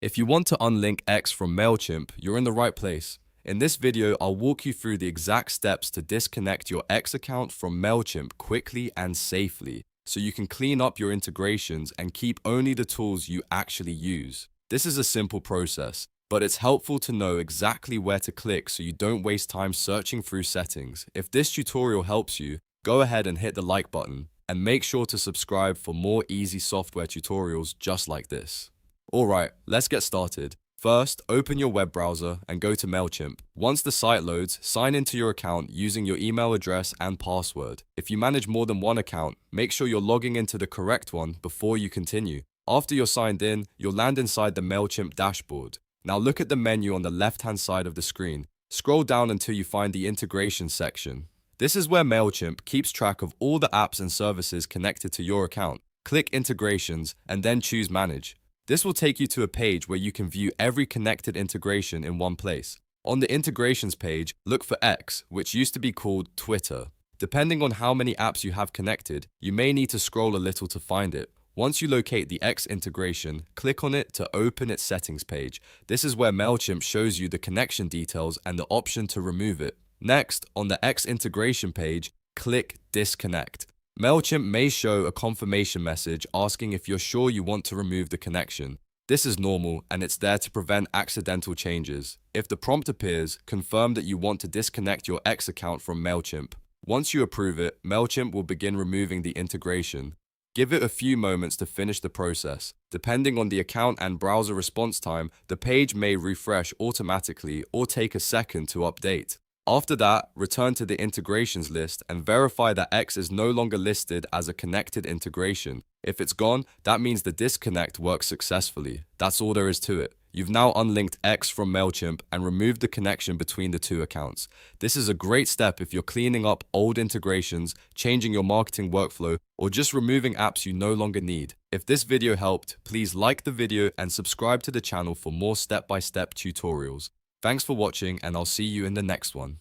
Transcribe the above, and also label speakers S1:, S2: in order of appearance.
S1: If you want to unlink X from MailChimp, you're in the right place. In this video, I'll walk you through the exact steps to disconnect your X account from MailChimp quickly and safely, so you can clean up your integrations and keep only the tools you actually use. This is a simple process, but it's helpful to know exactly where to click so you don't waste time searching through settings. If this tutorial helps you, go ahead and hit the like button, and make sure to subscribe for more easy software tutorials just like this. Alright, let's get started. First, open your web browser and go to MailChimp. Once the site loads, sign into your account using your email address and password. If you manage more than one account, make sure you're logging into the correct one before you continue. After you're signed in, you'll land inside the MailChimp dashboard. Now look at the menu on the left-hand side of the screen. Scroll down until you find the integration section. This is where MailChimp keeps track of all the apps and services connected to your account. Click Integrations and then choose Manage. This will take you to a page where you can view every connected integration in one place. On the integrations page, look for X, which used to be called Twitter. Depending on how many apps you have connected, you may need to scroll a little to find it. Once you locate the X integration, click on it to open its settings page. This is where MailChimp shows you the connection details and the option to remove it. Next, on the X integration page, click Disconnect. MailChimp may show a confirmation message asking if you're sure you want to remove the connection. This is normal and it's there to prevent accidental changes. If the prompt appears, confirm that you want to disconnect your X account from MailChimp. Once you approve it, MailChimp will begin removing the integration. Give it a few moments to finish the process. Depending on the account and browser response time, the page may refresh automatically or take a second to update. After that, return to the integrations list and verify that X is no longer listed as a connected integration. If it's gone, that means the disconnect works successfully. That's all there is to it. You've now unlinked X from MailChimp and removed the connection between the two accounts. This is a great step if you're cleaning up old integrations, changing your marketing workflow, or just removing apps you no longer need. If this video helped, please like the video and subscribe to the channel for more step-by-step tutorials. Thanks for watching, and I'll see you in the next one.